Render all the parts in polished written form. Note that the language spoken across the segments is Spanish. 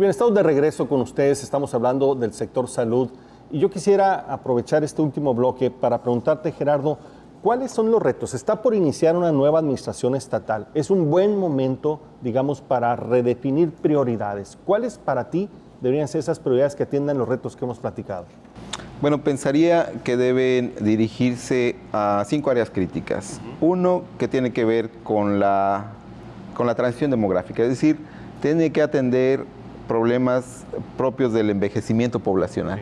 Muy bien, estamos de regreso con ustedes, estamos hablando del sector salud y yo quisiera aprovechar este último bloque para preguntarte, Gerardo, ¿cuáles son los retos? Está por iniciar una nueva administración estatal. Es un buen momento, digamos, para redefinir prioridades. ¿Cuáles para ti deberían ser esas prioridades que atiendan los retos que hemos platicado? Bueno, pensaría que deben dirigirse a 5 áreas críticas. Uno, que tiene que ver con la transición demográfica, es decir, tiene que atender problemas propios del envejecimiento poblacional.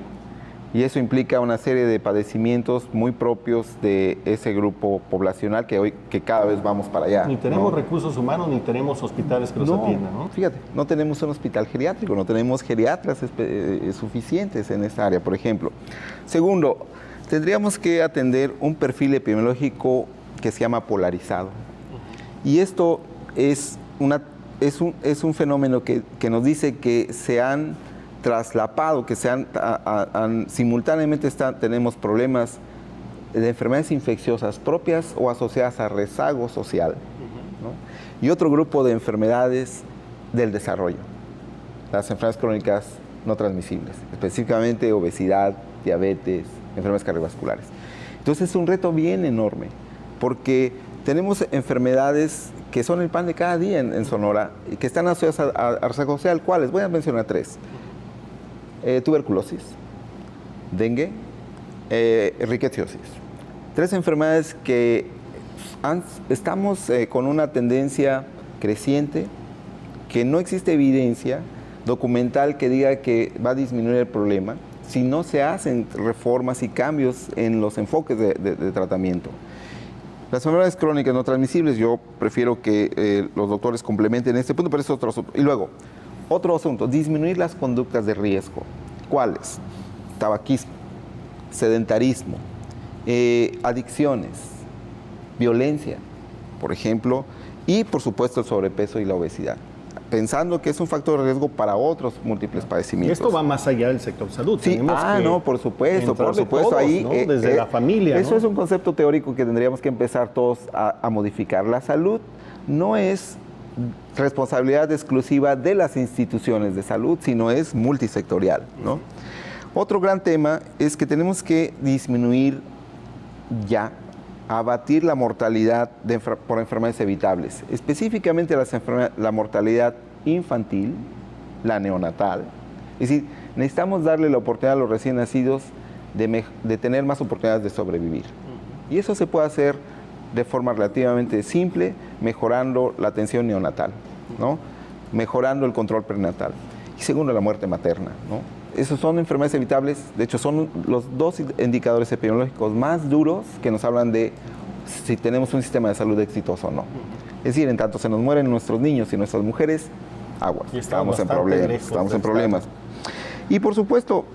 Y eso implica una serie de padecimientos muy propios de ese grupo poblacional que cada vez vamos para allá. Ni tenemos recursos humanos, ni tenemos hospitales que los atiendan, ¿no? Fíjate, no tenemos un hospital geriátrico, no tenemos geriatras suficientes en esta área, por ejemplo. Segundo, tendríamos que atender un perfil epidemiológico que se llama polarizado. Y esto es un fenómeno que nos dice que se han traslapado, que simultáneamente tenemos problemas de enfermedades infecciosas propias o asociadas a rezago social, ¿no? Y otro grupo de enfermedades del desarrollo, las enfermedades crónicas no transmisibles, específicamente obesidad, diabetes, enfermedades cardiovasculares. Entonces es un reto bien enorme, porque tenemos enfermedades que son el pan de cada día en Sonora y que están asociadas a rezago social. ¿Cuáles? Voy a mencionar 3. Tuberculosis, dengue, riqueciosis. 3 enfermedades que estamos con una tendencia creciente, que no existe evidencia documental que diga que va a disminuir el problema si no se hacen reformas y cambios en los enfoques de tratamiento. Las enfermedades crónicas no transmisibles, yo prefiero que los doctores complementen este punto, pero es otro asunto. Y luego, otro asunto, disminuir las conductas de riesgo. ¿Cuáles? Tabaquismo, sedentarismo, adicciones, violencia, por ejemplo, y por supuesto el sobrepeso y la obesidad, pensando que es un factor de riesgo para otros múltiples padecimientos. Y esto va más allá del sector salud. Sí, no, por supuesto, todos, ahí, ¿no? Desde la familia. Eso, ¿no? Es un concepto teórico que tendríamos que empezar todos a modificar. La salud no es responsabilidad exclusiva de las instituciones de salud, sino es multisectorial, ¿no? Otro gran tema es que tenemos que disminuir abatir la mortalidad por enfermedades evitables, específicamente la mortalidad infantil, la neonatal. Es decir, necesitamos darle la oportunidad a los recién nacidos de tener más oportunidades de sobrevivir. Y eso se puede hacer de forma relativamente simple, mejorando la atención neonatal, ¿no? Mejorando el control prenatal. Y segundo, la muerte materna, ¿no? Esos son enfermedades evitables, de hecho son los 2 indicadores epidemiológicos más duros que nos hablan de si tenemos un sistema de salud exitoso o no. Es decir, en tanto se nos mueren nuestros niños y nuestras mujeres, aguas, estamos en problemas. Y por supuesto,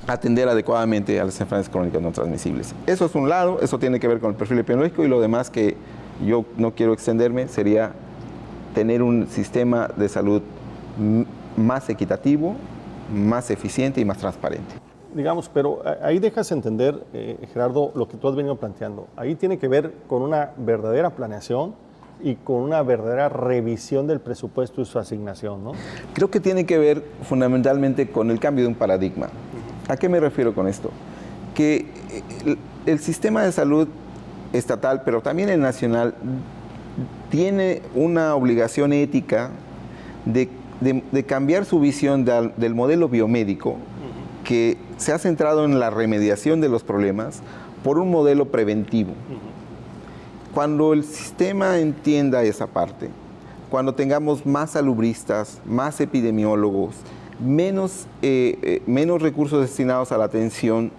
atender adecuadamente a las enfermedades crónicas no transmisibles. Eso es un lado, eso tiene que ver con el perfil epidemiológico, y lo demás que yo no quiero extenderme sería tener un sistema de salud más equitativo, más eficiente y más transparente. Digamos, pero ahí dejas entender, Gerardo, lo que tú has venido planteando. Ahí tiene que ver con una verdadera planeación y con una verdadera revisión del presupuesto y su asignación, ¿no? Creo que tiene que ver fundamentalmente con el cambio de un paradigma. ¿A qué me refiero con esto? Que el sistema de salud estatal, pero también el nacional, tiene una obligación ética de cambiar su visión del modelo biomédico, que se ha centrado en la remediación de los problemas, por un modelo preventivo. Cuando el sistema entienda esa parte, cuando tengamos más salubristas, más epidemiólogos, menos recursos destinados a la atención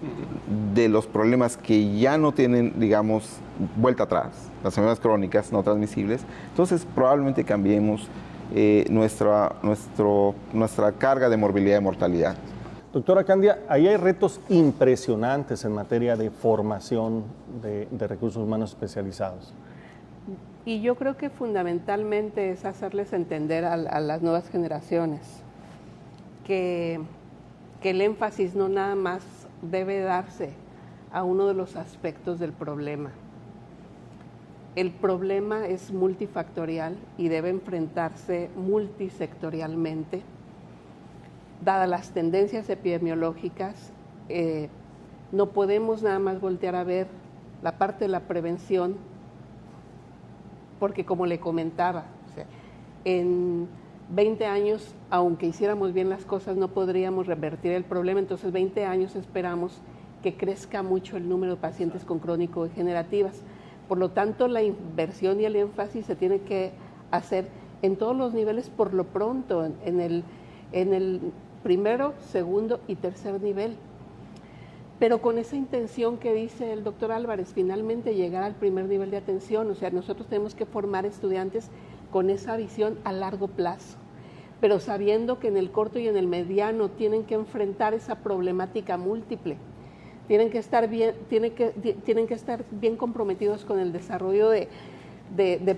de los problemas que ya no tienen, digamos, vuelta atrás, las enfermedades crónicas no transmisibles, entonces probablemente cambiemos nuestra carga de morbilidad y mortalidad. Doctora Candia, ahí hay retos impresionantes en materia de formación de recursos humanos especializados. Y yo creo que fundamentalmente es hacerles entender a las nuevas generaciones que el énfasis no nada más debe darse a uno de los aspectos del problema. El problema es multifactorial y debe enfrentarse multisectorialmente, dadas las tendencias epidemiológicas, no podemos nada más voltear a ver la parte de la prevención, porque como le comentaba, o sea, en 20 años, aunque hiciéramos bien las cosas, no podríamos revertir el problema. Entonces 20 años esperamos que crezca mucho el número de pacientes con crónico-degenerativas. Por lo tanto, la inversión y el énfasis se tiene que hacer en todos los niveles por lo pronto, en el primero, segundo y tercer nivel. Pero con esa intención que dice el doctor Álvarez, finalmente llegar al primer nivel de atención. O sea, nosotros tenemos que formar estudiantes con esa visión a largo plazo, pero sabiendo que en el corto y en el mediano tienen que enfrentar esa problemática múltiple. Tienen que estar bien comprometidos con el desarrollo de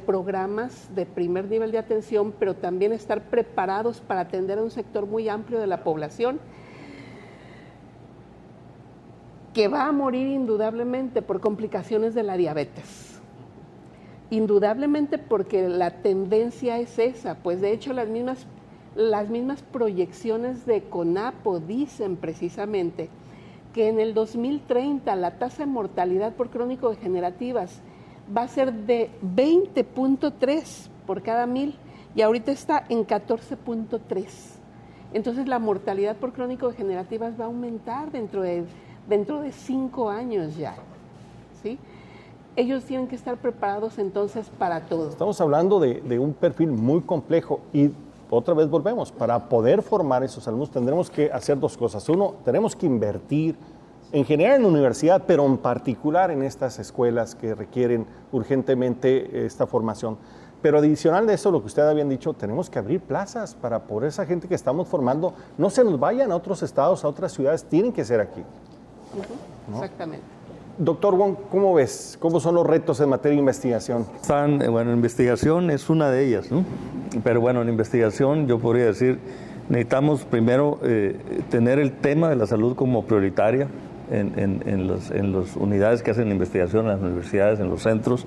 programas de primer nivel de atención, pero también estar preparados para atender a un sector muy amplio de la población que va a morir indudablemente por complicaciones de la diabetes. Indudablemente porque la tendencia es esa, pues de hecho las mismas proyecciones de CONAPO dicen precisamente que en el 2030 la tasa de mortalidad por crónico-degenerativas va a ser de 20.3 por cada 1000 y ahorita está en 14.3. Entonces la mortalidad por crónico-degenerativas va a aumentar dentro de 5 años ya, ¿sí? Ellos tienen que estar preparados entonces para todo. Estamos hablando de un perfil muy complejo y otra vez volvemos, para poder formar esos alumnos tendremos que hacer dos cosas. Uno, tenemos que invertir en general en la universidad, pero en particular en estas escuelas que requieren urgentemente esta formación. Pero adicional de eso, lo que ustedes habían dicho, tenemos que abrir plazas para por esa gente que estamos formando, no se nos vayan a otros estados, a otras ciudades, tienen que ser aquí. ¿No? Exactamente. Doctor Wong, ¿cómo ves? ¿Cómo son los retos en materia de investigación? Bueno, investigación es una de ellas, ¿no? Pero bueno, en investigación yo podría decir, necesitamos primero tener el tema de la salud como prioritaria en las unidades que hacen investigación, en las universidades, en los centros,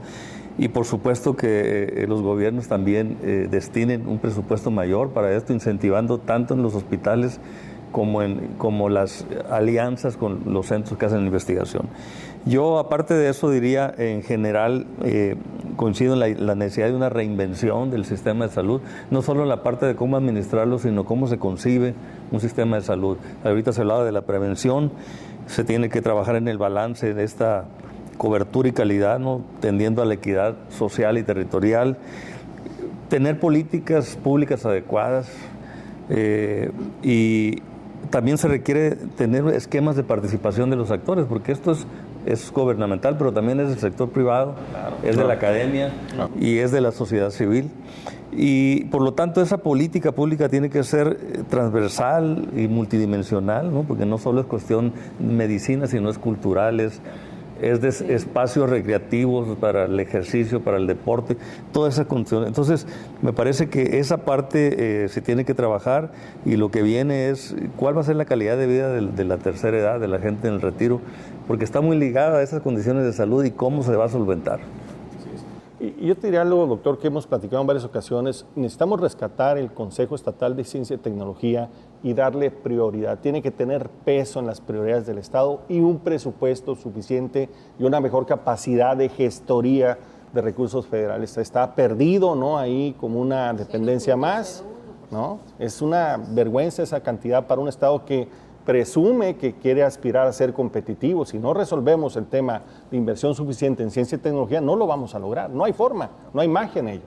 y por supuesto que los gobiernos también destinen un presupuesto mayor para esto, incentivando tanto en los hospitales como las alianzas con los centros que hacen investigación. Yo, aparte de eso, diría, en general, coincido en la necesidad de una reinvención del sistema de salud, no solo en la parte de cómo administrarlo, sino cómo se concibe un sistema de salud. Ahorita se hablaba de la prevención, se tiene que trabajar en el balance de esta cobertura y calidad, ¿no? Tendiendo a la equidad social y territorial, tener políticas públicas adecuadas y también se requiere tener esquemas de participación de los actores, porque esto es gubernamental, pero también es del sector privado, es de la academia y es de la sociedad civil. Y por lo tanto esa política pública tiene que ser transversal y multidimensional, ¿no? Porque no solo es cuestión de medicina, sino es cultural, es de espacios recreativos para el ejercicio, para el deporte, toda esa condición. Entonces, me parece que esa parte se tiene que trabajar y lo que viene es cuál va a ser la calidad de vida de la tercera edad, de la gente en el retiro, porque está muy ligada a esas condiciones de salud y cómo se va a solventar. Y yo te diría algo, doctor, que hemos platicado en varias ocasiones. Necesitamos rescatar el Consejo Estatal de Ciencia y Tecnología y darle prioridad. Tiene que tener peso en las prioridades del Estado y un presupuesto suficiente y una mejor capacidad de gestoría de recursos federales. Está perdido, ¿no? Ahí como una dependencia más, ¿no? Es una vergüenza esa cantidad para un Estado que presume que quiere aspirar a ser competitivo. Si no resolvemos el tema de inversión suficiente en ciencia y tecnología, no lo vamos a lograr. No hay forma, no hay magia en ello,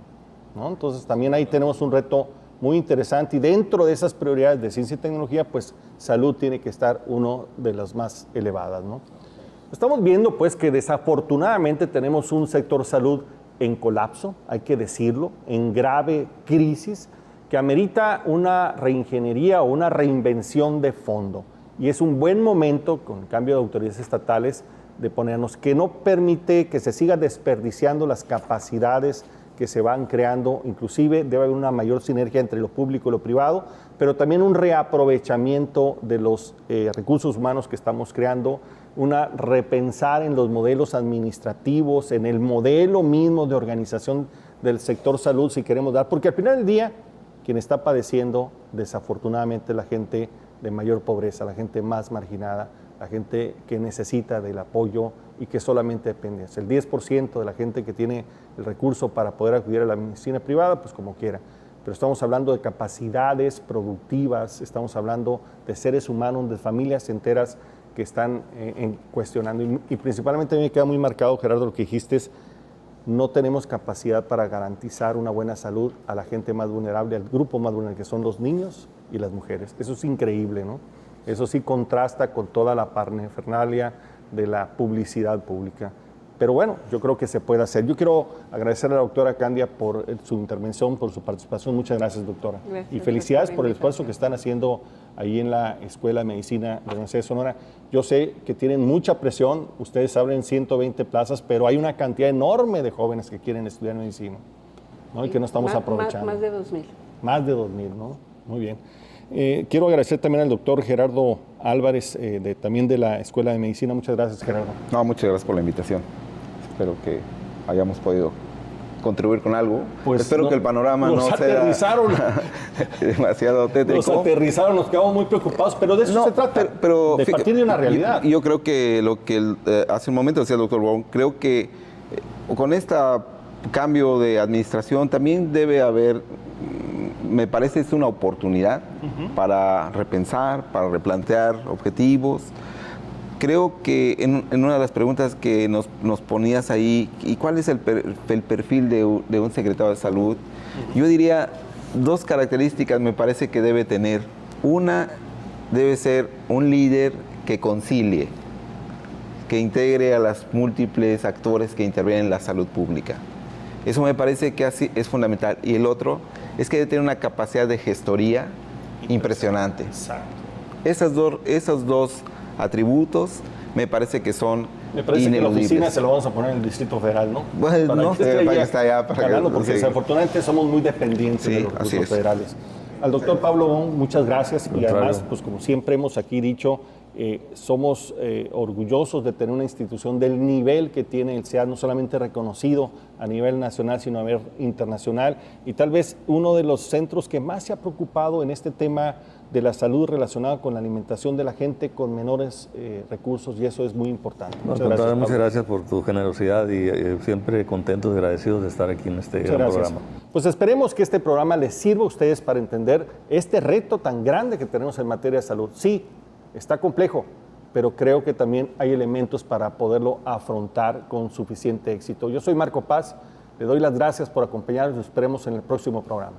¿no? Entonces también ahí tenemos un reto muy interesante y dentro de esas prioridades de ciencia y tecnología, pues salud tiene que estar uno de las más elevadas, ¿no? Estamos viendo pues que desafortunadamente tenemos un sector salud en colapso, hay que decirlo, en grave crisis, que amerita una reingeniería o una reinvención de fondo. Y es un buen momento, con el cambio de autoridades estatales, de ponernos que no permite que se siga desperdiciando las capacidades que se van creando. Inclusive debe haber una mayor sinergia entre lo público y lo privado, pero también un reaprovechamiento de los recursos humanos que estamos creando, una repensar en los modelos administrativos, en el modelo mismo de organización del sector salud, si queremos dar, porque al final del día, quien está padeciendo, desafortunadamente, la gente de mayor pobreza, la gente más marginada, la gente que necesita del apoyo y que solamente depende. Es el 10% de la gente que tiene el recurso para poder acudir a la medicina privada, pues como quiera. Pero estamos hablando de capacidades productivas, estamos hablando de seres humanos, de familias enteras que están cuestionando. Y principalmente a mí me queda muy marcado, Gerardo, lo que dijiste es, no tenemos capacidad para garantizar una buena salud a la gente más vulnerable, al grupo más vulnerable, que son los niños y las mujeres. Eso es increíble, ¿no? Eso sí contrasta con toda la parafernalia de la publicidad pública. Pero bueno, yo creo que se puede hacer. Yo quiero agradecer a la doctora Candia por su intervención, por su participación. Muchas gracias, doctora. Gracias, y felicidades por el esfuerzo que están haciendo ahí en la Escuela de Medicina de la Universidad de Sonora. Yo sé que tienen mucha presión. Ustedes abren 120 plazas, pero hay una cantidad enorme de jóvenes que quieren estudiar medicina, ¿no? Y que no estamos aprovechando. Más de 2,000. Más de 2,000, ¿no? Muy bien. Quiero agradecer también al doctor Gerardo Álvarez, también de la Escuela de Medicina. Muchas gracias, Gerardo. No, muchas gracias por la invitación. Espero que hayamos podido contribuir con algo. Pues espero que el panorama no sea demasiado tétrico. Nos aterrizaron, nos quedamos muy preocupados, pero de eso se trata, de partir de una realidad. Yo creo que lo que hace un momento decía el doctor Wong, creo que con este cambio de administración también debe haber, me parece es una oportunidad para repensar, para replantear objetivos. Creo que en una de las preguntas que nos ponías ahí, ¿y cuál es el perfil de un secretario de salud? Yo diría 2 características me parece que debe tener. Una, debe ser un líder que concilie, que integre a los múltiples actores que intervienen en la salud pública. Eso me parece que así es fundamental. Y el otro es que debe tener una capacidad de gestoría impresionante. Exacto. Esos dos atributos me parece que son Me parece ineludibles. que la oficina se lo vamos a poner en el Distrito Federal, ¿no? Bueno, no sé, para que esté allá. Porque sí. Desafortunadamente somos muy dependientes de los recursos federales. Al doctor Pablo Wong, muchas gracias. Y además, pues como siempre hemos aquí dicho, somos orgullosos de tener una institución del nivel que tiene el CEAD, no solamente reconocido a nivel nacional, sino a nivel internacional, y tal vez uno de los centros que más se ha preocupado en este tema de la salud relacionada con la alimentación de la gente con menores recursos, y eso es muy importante. Muchas gracias por tu generosidad y siempre contentos y agradecidos de estar aquí en este gran programa. Pues esperemos que este programa les sirva a ustedes para entender este reto tan grande que tenemos en materia de salud. Sí, está complejo, pero creo que también hay elementos para poderlo afrontar con suficiente éxito. Yo soy Marco Paz, le doy las gracias por acompañarnos y esperemos en el próximo programa.